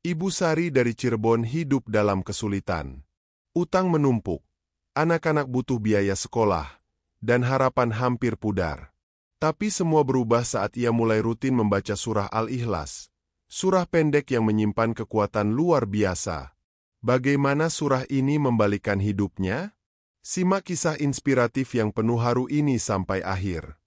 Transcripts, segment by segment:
Ibu Sari dari Cirebon hidup dalam kesulitan. Utang menumpuk, anak-anak butuh biaya sekolah, dan harapan hampir pudar. Tapi semua berubah saat ia mulai rutin membaca surah Al-Ikhlas, surah pendek yang menyimpan kekuatan luar biasa. Bagaimana surah ini membalikkan hidupnya? Simak kisah inspiratif yang penuh haru ini sampai akhir.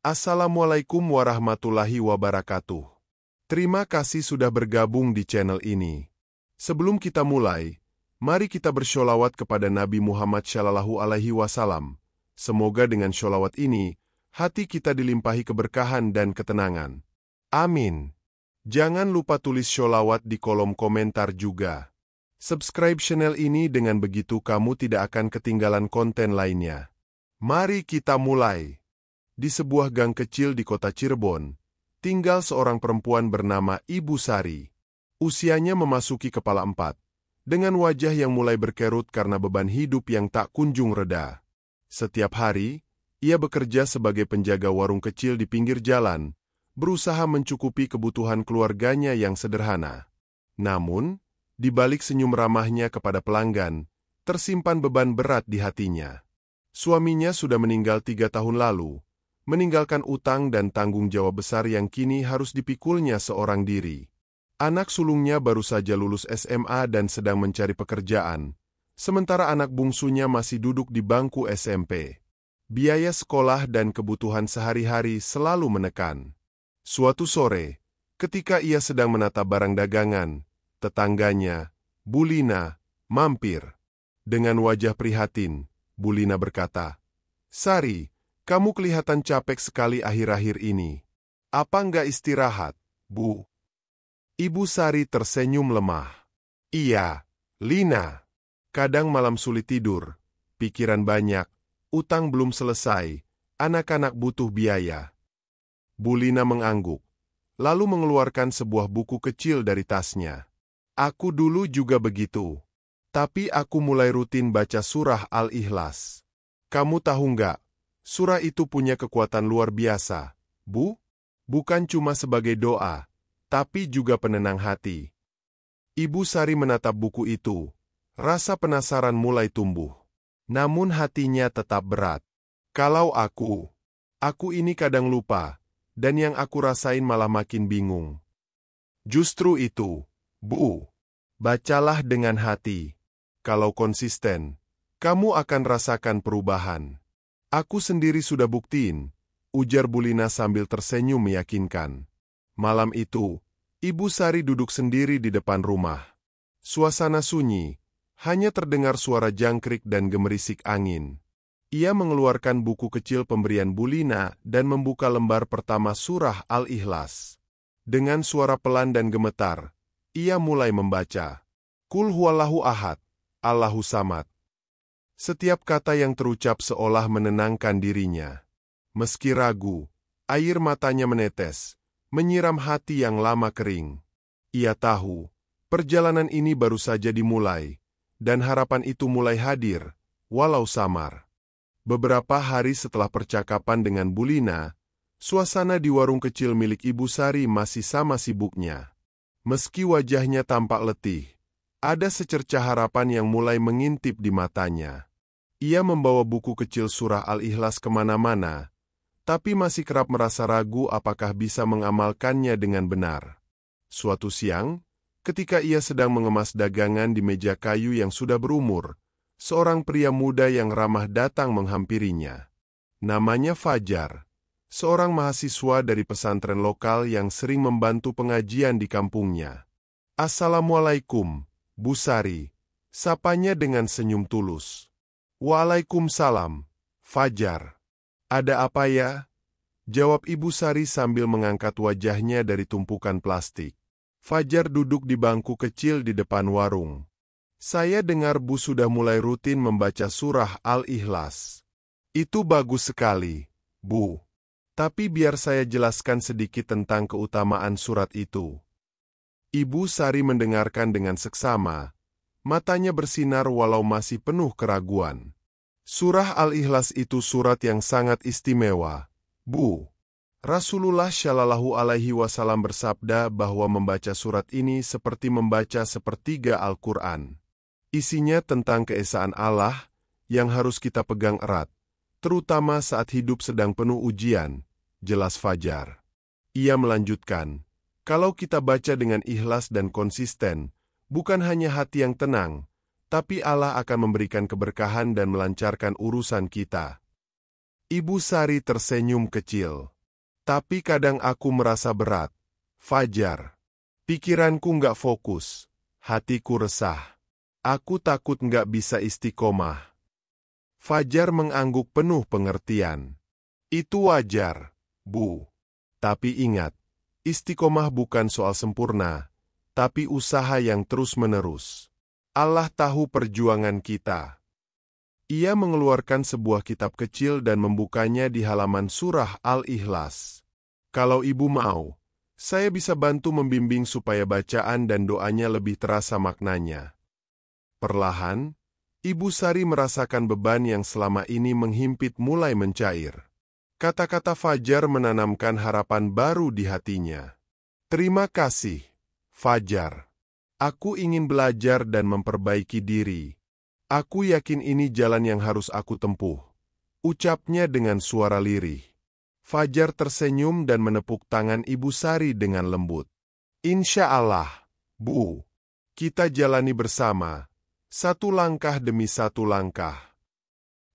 Assalamualaikum warahmatullahi wabarakatuh. Terima kasih sudah bergabung di channel ini. Sebelum kita mulai, mari kita bersholawat kepada Nabi Muhammad SAW. Semoga dengan sholawat ini, hati kita dilimpahi keberkahan dan ketenangan. Amin. Jangan lupa tulis sholawat di kolom komentar juga. Subscribe channel ini, dengan begitu kamu tidak akan ketinggalan konten lainnya. Mari kita mulai. Di sebuah gang kecil di kota Cirebon, tinggal seorang perempuan bernama Ibu Sari. Usianya memasuki kepala 4, dengan wajah yang mulai berkerut karena beban hidup yang tak kunjung reda. Setiap hari, ia bekerja sebagai penjaga warung kecil di pinggir jalan, berusaha mencukupi kebutuhan keluarganya yang sederhana. Namun, di balik senyum ramahnya kepada pelanggan, tersimpan beban berat di hatinya. Suaminya sudah meninggal 3 tahun lalu, meninggalkan utang dan tanggung jawab besar yang kini harus dipikulnya seorang diri. Anak sulungnya baru saja lulus SMA dan sedang mencari pekerjaan, sementara anak bungsunya masih duduk di bangku SMP. Biaya sekolah dan kebutuhan sehari-hari selalu menekan. Suatu sore, ketika ia sedang menata barang dagangan, tetangganya, Bulina, mampir. Dengan wajah prihatin, Bulina berkata, "Sari, kamu kelihatan capek sekali akhir-akhir ini. Apa nggak istirahat, Bu?" Ibu Sari tersenyum lemah. "Iya, Lina. Kadang malam sulit tidur, pikiran banyak, utang belum selesai, anak-anak butuh biaya." Bulina mengangguk, lalu mengeluarkan sebuah buku kecil dari tasnya. "Aku dulu juga begitu. Tapi aku mulai rutin baca surah Al-Ikhlas. Kamu tahu nggak, surah itu punya kekuatan luar biasa, Bu? Bukan cuma sebagai doa, tapi juga penenang hati." Ibu Sari menatap buku itu. Rasa penasaran mulai tumbuh. Namun hatinya tetap berat. "Kalau aku ini kadang lupa, dan yang aku rasain malah makin bingung." "Justru itu, Bu. Bacalah dengan hati. Kalau konsisten, kamu akan rasakan perubahan. Aku sendiri sudah buktiin," ujar Bulina sambil tersenyum meyakinkan. Malam itu, Ibu Sari duduk sendiri di depan rumah. Suasana sunyi, hanya terdengar suara jangkrik dan gemerisik angin. Ia mengeluarkan buku kecil pemberian Bulina dan membuka lembar pertama surah Al-Ikhlas. Dengan suara pelan dan gemetar, ia mulai membaca. Qul huwallahu ahad, Allahu samad. Setiap kata yang terucap seolah menenangkan dirinya. Meski ragu, air matanya menetes, menyiram hati yang lama kering. Ia tahu, perjalanan ini baru saja dimulai, dan harapan itu mulai hadir, walau samar. Beberapa hari setelah percakapan dengan Bulina, suasana di warung kecil milik Ibu Sari masih sama sibuknya. Meski wajahnya tampak letih, ada secercah harapan yang mulai mengintip di matanya. Ia membawa buku kecil surah Al-Ikhlas kemana-mana, tapi masih kerap merasa ragu apakah bisa mengamalkannya dengan benar. Suatu siang, ketika ia sedang mengemas dagangan di meja kayu yang sudah berumur, seorang pria muda yang ramah datang menghampirinya. Namanya Fajar, seorang mahasiswa dari pesantren lokal yang sering membantu pengajian di kampungnya. "Assalamualaikum, Bu Sari," sapanya dengan senyum tulus. "Waalaikumsalam, Fajar. Ada apa ya?" jawab Ibu Sari sambil mengangkat wajahnya dari tumpukan plastik. Fajar duduk di bangku kecil di depan warung. "Saya dengar Bu sudah mulai rutin membaca surah Al-Ikhlas." "Itu bagus sekali, Bu. Tapi biar saya jelaskan sedikit tentang keutamaan surat itu." Ibu Sari mendengarkan dengan seksama, matanya bersinar walau masih penuh keraguan. "Surah Al-Ikhlas itu surat yang sangat istimewa, Bu. Rasulullah Shallallahu Alaihi Wasallam bersabda bahwa membaca surat ini seperti membaca sepertiga Al-Quran. Isinya tentang keesaan Allah yang harus kita pegang erat, terutama saat hidup sedang penuh ujian, jelas Fajar. Ia melanjutkan, kalau kita baca dengan ikhlas dan konsisten, bukan hanya hati yang tenang, tapi Allah akan memberikan keberkahan dan melancarkan urusan kita. Ibu Sari tersenyum kecil. Tapi kadang aku merasa berat. Fajar. Pikiranku nggak fokus. Hatiku resah. Aku takut nggak bisa istiqomah. Fajar mengangguk penuh pengertian. Itu wajar, Bu. Tapi ingat, istiqomah bukan soal sempurna, tapi usaha yang terus-menerus. Allah tahu perjuangan kita. Ia mengeluarkan sebuah kitab kecil dan membukanya di halaman surah Al-Ikhlas. Kalau ibu mau, saya bisa bantu membimbing supaya bacaan dan doanya lebih terasa maknanya. Perlahan, Ibu Sari merasakan beban yang selama ini menghimpit mulai mencair. Kata-kata Fajar menanamkan harapan baru di hatinya. Terima kasih, Fajar. Aku ingin belajar dan memperbaiki diri. Aku yakin ini jalan yang harus aku tempuh. Ucapnya dengan suara lirih. Fajar tersenyum dan menepuk tangan Ibu Sari dengan lembut. Insya Allah, Bu. Kita jalani bersama. Satu langkah demi satu langkah.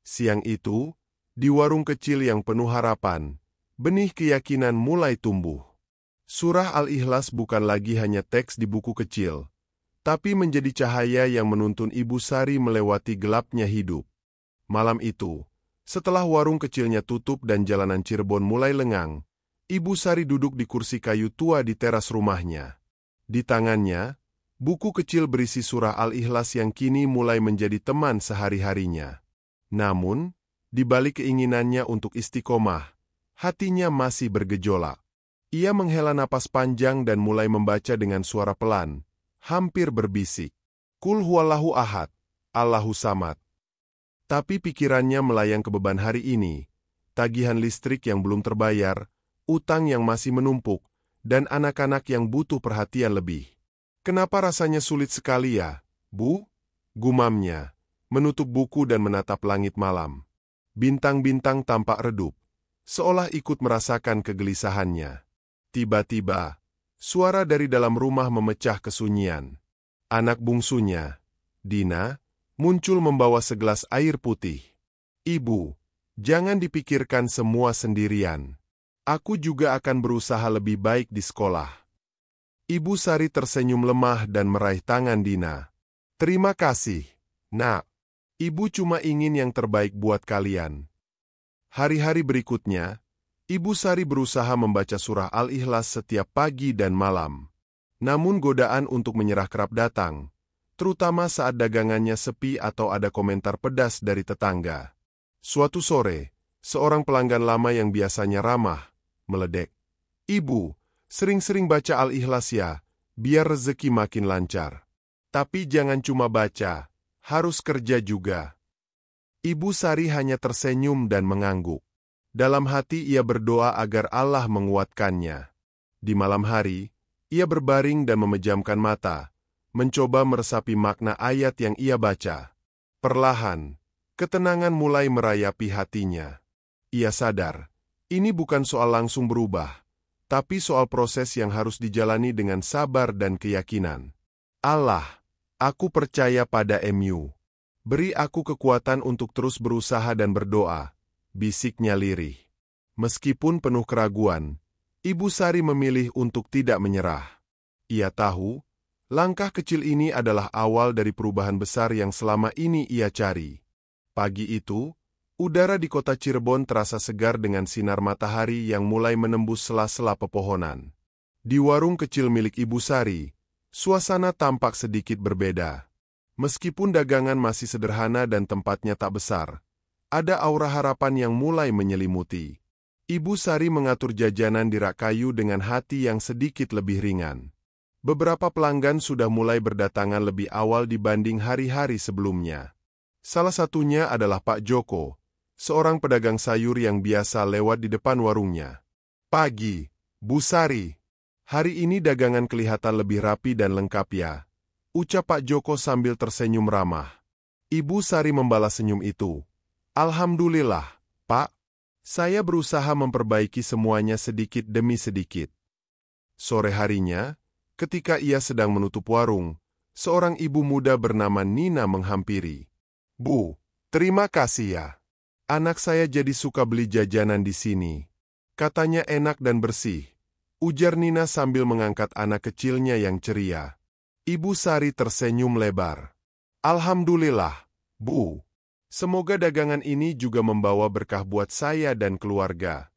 Siang itu, di warung kecil yang penuh harapan, benih keyakinan mulai tumbuh. Surah Al-Ikhlas bukan lagi hanya teks di buku kecil, tapi menjadi cahaya yang menuntun Ibu Sari melewati gelapnya hidup. Malam itu, setelah warung kecilnya tutup dan jalanan Cirebon mulai lengang, Ibu Sari duduk di kursi kayu tua di teras rumahnya. Di tangannya, buku kecil berisi surah Al-Ikhlas yang kini mulai menjadi teman sehari-harinya. Namun, di balik keinginannya untuk istiqomah, hatinya masih bergejolak. Ia menghela napas panjang dan mulai membaca dengan suara pelan, hampir berbisik. Qul huwallahu ahad, Allahu samad. Tapi pikirannya melayang ke beban hari ini, tagihan listrik yang belum terbayar, utang yang masih menumpuk, dan anak-anak yang butuh perhatian lebih. Kenapa rasanya sulit sekali ya, Bu? Gumamnya, menutup buku dan menatap langit malam. Bintang-bintang tampak redup, seolah ikut merasakan kegelisahannya. Tiba-tiba, suara dari dalam rumah memecah kesunyian. Anak bungsunya, Dina, muncul membawa segelas air putih. Ibu, jangan dipikirkan semua sendirian. Aku juga akan berusaha lebih baik di sekolah. Ibu Sari tersenyum lemah dan meraih tangan Dina. Terima kasih, Nak. Ibu cuma ingin yang terbaik buat kalian. Hari-hari berikutnya, Ibu Sari berusaha membaca surah Al-Ikhlas setiap pagi dan malam. Namun godaan untuk menyerah kerap datang, terutama saat dagangannya sepi atau ada komentar pedas dari tetangga. Suatu sore, seorang pelanggan lama yang biasanya ramah, meledek. Ibu, sering-sering baca Al-Ikhlas ya, biar rezeki makin lancar. Tapi jangan cuma baca, harus kerja juga. Ibu Sari hanya tersenyum dan mengangguk. Dalam hati ia berdoa agar Allah menguatkannya. Di malam hari, ia berbaring dan memejamkan mata, mencoba meresapi makna ayat yang ia baca. Perlahan, ketenangan mulai merayapi hatinya. Ia sadar, ini bukan soal langsung berubah, tapi soal proses yang harus dijalani dengan sabar dan keyakinan. Allah, aku percaya pada MU. Beri aku kekuatan untuk terus berusaha dan berdoa. Bisiknya lirih. Meskipun penuh keraguan, Ibu Sari memilih untuk tidak menyerah. Ia tahu, langkah kecil ini adalah awal dari perubahan besar yang selama ini ia cari. Pagi itu, udara di kota Cirebon terasa segar dengan sinar matahari yang mulai menembus sela-sela pepohonan. Di warung kecil milik Ibu Sari, suasana tampak sedikit berbeda. Meskipun dagangan masih sederhana dan tempatnya tak besar, ada aura harapan yang mulai menyelimuti. Ibu Sari mengatur jajanan di rak kayu dengan hati yang sedikit lebih ringan. Beberapa pelanggan sudah mulai berdatangan lebih awal dibanding hari-hari sebelumnya. Salah satunya adalah Pak Joko, seorang pedagang sayur yang biasa lewat di depan warungnya. Pagi, Bu Sari. Hari ini dagangan kelihatan lebih rapi dan lengkap ya, ucap Pak Joko sambil tersenyum ramah. Ibu Sari membalas senyum itu. Alhamdulillah, Pak. Saya berusaha memperbaiki semuanya sedikit demi sedikit. Sore harinya, ketika ia sedang menutup warung, seorang ibu muda bernama Nina menghampiri. Bu, terima kasih ya. Anak saya jadi suka beli jajanan di sini. Katanya enak dan bersih, ujar Nina sambil mengangkat anak kecilnya yang ceria. Ibu Sari tersenyum lebar. Alhamdulillah, Bu. Semoga dagangan ini juga membawa berkah buat saya dan keluarga.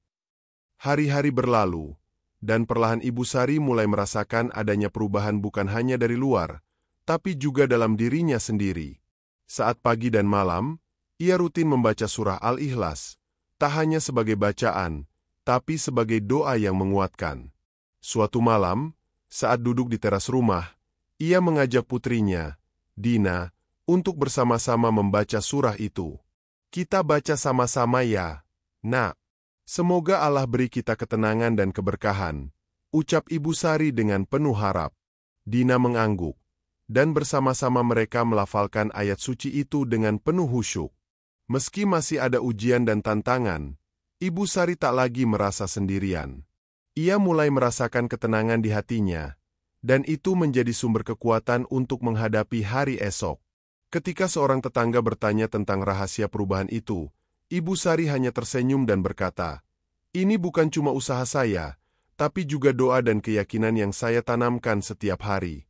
Hari-hari berlalu, dan perlahan Ibu Sari mulai merasakan adanya perubahan bukan hanya dari luar, tapi juga dalam dirinya sendiri. Saat pagi dan malam, ia rutin membaca surah Al-Ikhlas, tak hanya sebagai bacaan, tapi sebagai doa yang menguatkan. Suatu malam, saat duduk di teras rumah, ia mengajak putrinya, Dina, untuk bersama-sama membaca surah itu. Kita baca sama-sama ya, Nak. Semoga Allah beri kita ketenangan dan keberkahan, ucap Ibu Sari dengan penuh harap. Dina mengangguk, dan bersama-sama mereka melafalkan ayat suci itu dengan penuh khusyuk. Meski masih ada ujian dan tantangan, Ibu Sari tak lagi merasa sendirian. Ia mulai merasakan ketenangan di hatinya, dan itu menjadi sumber kekuatan untuk menghadapi hari esok. Ketika seorang tetangga bertanya tentang rahasia perubahan itu, Ibu Sari hanya tersenyum dan berkata, "Ini bukan cuma usaha saya, tapi juga doa dan keyakinan yang saya tanamkan setiap hari."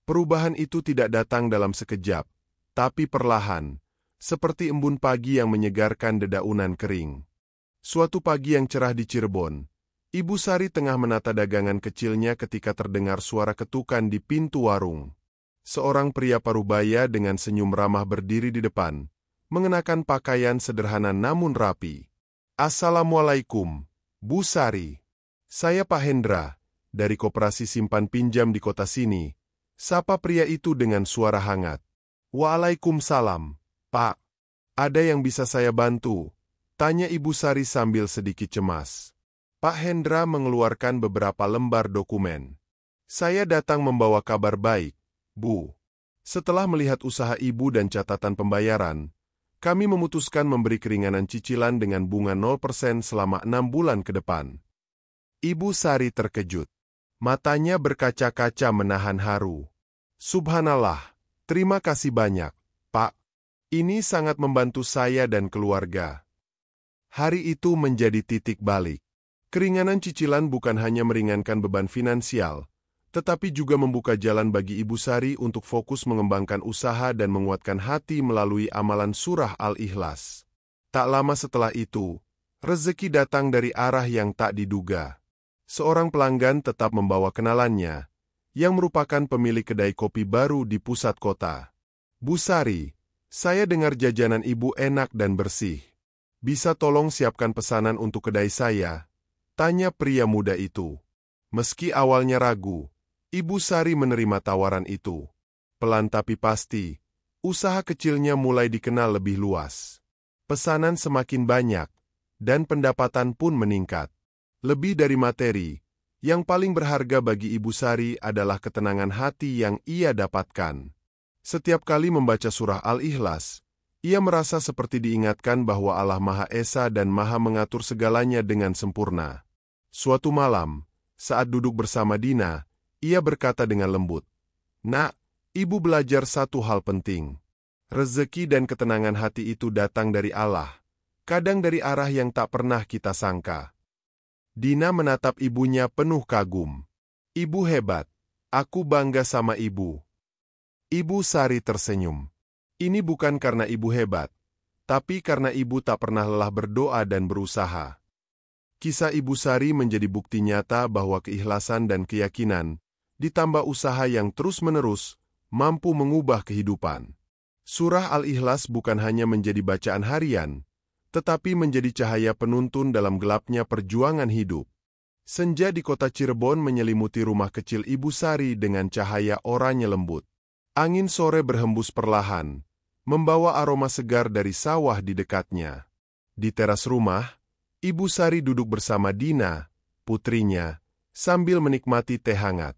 Perubahan itu tidak datang dalam sekejap, tapi perlahan, seperti embun pagi yang menyegarkan dedaunan kering. Suatu pagi yang cerah di Cirebon, Ibu Sari tengah menata dagangan kecilnya ketika terdengar suara ketukan di pintu warung. Seorang pria parubaya dengan senyum ramah berdiri di depan, mengenakan pakaian sederhana namun rapi. Assalamualaikum, Bu Sari. Saya Pak Hendra, dari Koperasi Simpan Pinjam di kota sini, sapa pria itu dengan suara hangat. Waalaikumsalam, Pak. Ada yang bisa saya bantu? Tanya Ibu Sari sambil sedikit cemas. Pak Hendra mengeluarkan beberapa lembar dokumen. Saya datang membawa kabar baik, Bu. Setelah melihat usaha Ibu dan catatan pembayaran, kami memutuskan memberi keringanan cicilan dengan bunga 0% selama 6 bulan ke depan. Ibu Sari terkejut. Matanya berkaca-kaca menahan haru. Subhanallah, terima kasih banyak, Pak. Ini sangat membantu saya dan keluarga. Hari itu menjadi titik balik. Keringanan cicilan bukan hanya meringankan beban finansial, tetapi juga membuka jalan bagi Ibu Sari untuk fokus mengembangkan usaha dan menguatkan hati melalui amalan surah Al-Ikhlas. Tak lama setelah itu, rezeki datang dari arah yang tak diduga. Seorang pelanggan tetap membawa kenalannya, yang merupakan pemilik kedai kopi baru di pusat kota. Bu Sari, saya dengar jajanan Ibu enak dan bersih. Bisa tolong siapkan pesanan untuk kedai saya? Tanya pria muda itu. Meski awalnya ragu, Ibu Sari menerima tawaran itu. Pelan tapi pasti, usaha kecilnya mulai dikenal lebih luas. Pesanan semakin banyak, dan pendapatan pun meningkat. Lebih dari materi, yang paling berharga bagi Ibu Sari adalah ketenangan hati yang ia dapatkan. Setiap kali membaca surah Al-Ikhlas, ia merasa seperti diingatkan bahwa Allah Maha Esa dan Maha mengatur segalanya dengan sempurna. Suatu malam, saat duduk bersama Dina, ia berkata dengan lembut, "Nak, Ibu belajar satu hal penting. Rezeki dan ketenangan hati itu datang dari Allah, kadang dari arah yang tak pernah kita sangka." Dina menatap ibunya penuh kagum. "Ibu hebat, aku bangga sama Ibu." Ibu Sari tersenyum. Ini bukan karena Ibu hebat, tapi karena Ibu tak pernah lelah berdoa dan berusaha. Kisah Ibu Sari menjadi bukti nyata bahwa keikhlasan dan keyakinan, ditambah usaha yang terus-menerus, mampu mengubah kehidupan. Surah Al-Ikhlas bukan hanya menjadi bacaan harian, tetapi menjadi cahaya penuntun dalam gelapnya perjuangan hidup. Senja di kota Cirebon menyelimuti rumah kecil Ibu Sari dengan cahaya oranye lembut. Angin sore berhembus perlahan, membawa aroma segar dari sawah di dekatnya. Di teras rumah, Ibu Sari duduk bersama Dina, putrinya, sambil menikmati teh hangat.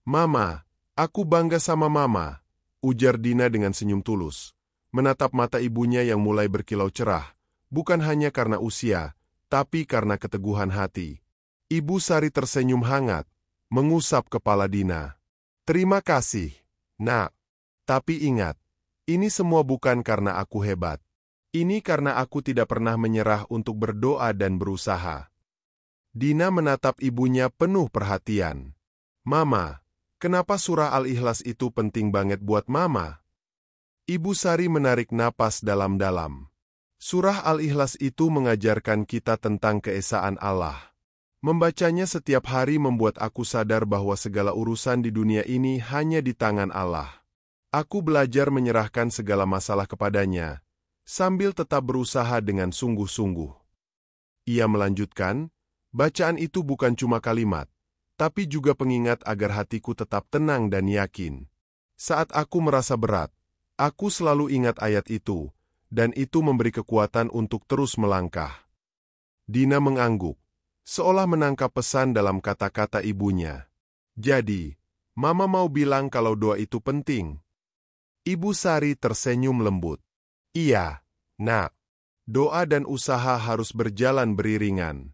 "Mama, aku bangga sama Mama," ujar Dina dengan senyum tulus, menatap mata ibunya yang mulai berkilau cerah, bukan hanya karena usia, tapi karena keteguhan hati. Ibu Sari tersenyum hangat, mengusap kepala Dina. "Terima kasih, Nak. Tapi ingat, ini semua bukan karena aku hebat. Ini karena aku tidak pernah menyerah untuk berdoa dan berusaha." Dina menatap ibunya penuh perhatian. "Mama, kenapa surah Al-Ikhlas itu penting banget buat Mama?" Ibu Sari menarik napas dalam-dalam. Surah Al-Ikhlas itu mengajarkan kita tentang keesaan Allah. Membacanya setiap hari membuat aku sadar bahwa segala urusan di dunia ini hanya di tangan Allah. Aku belajar menyerahkan segala masalah kepadanya, sambil tetap berusaha dengan sungguh-sungguh. Ia melanjutkan, bacaan itu bukan cuma kalimat, tapi juga pengingat agar hatiku tetap tenang dan yakin. Saat aku merasa berat, aku selalu ingat ayat itu, dan itu memberi kekuatan untuk terus melangkah. Dina mengangguk, seolah menangkap pesan dalam kata-kata ibunya. "Jadi, Mama mau bilang kalau doa itu penting?" Ibu Sari tersenyum lembut. "Iya, Nak. Doa dan usaha harus berjalan beriringan.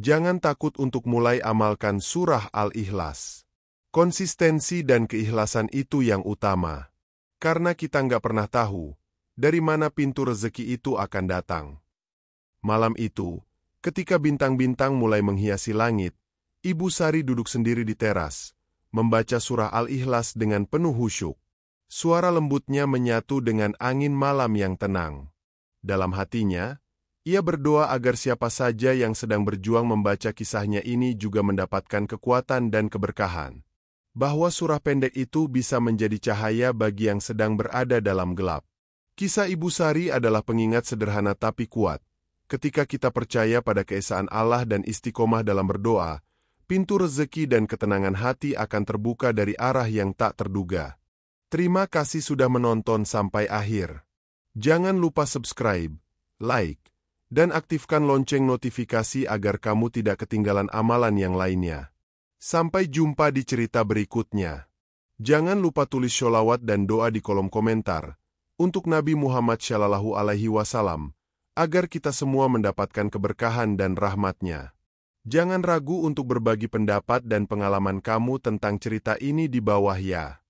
Jangan takut untuk mulai amalkan surah Al-Ikhlas. Konsistensi dan keikhlasan itu yang utama. Karena kita nggak pernah tahu dari mana pintu rezeki itu akan datang." Malam itu, ketika bintang-bintang mulai menghiasi langit, Ibu Sari duduk sendiri di teras, membaca surah Al-Ikhlas dengan penuh khusyuk. Suara lembutnya menyatu dengan angin malam yang tenang. Dalam hatinya, ia berdoa agar siapa saja yang sedang berjuang membaca kisahnya ini juga mendapatkan kekuatan dan keberkahan. Bahwa surah pendek itu bisa menjadi cahaya bagi yang sedang berada dalam gelap. Kisah Ibu Sari adalah pengingat sederhana tapi kuat. Ketika kita percaya pada keesaan Allah dan istiqomah dalam berdoa, pintu rezeki dan ketenangan hati akan terbuka dari arah yang tak terduga. Terima kasih sudah menonton sampai akhir. Jangan lupa subscribe, like, dan aktifkan lonceng notifikasi agar kamu tidak ketinggalan amalan yang lainnya. Sampai jumpa di cerita berikutnya. Jangan lupa tulis sholawat dan doa di kolom komentar untuk Nabi Muhammad SAW, agar kita semua mendapatkan keberkahan dan rahmatnya. Jangan ragu untuk berbagi pendapat dan pengalaman kamu tentang cerita ini di bawah ya.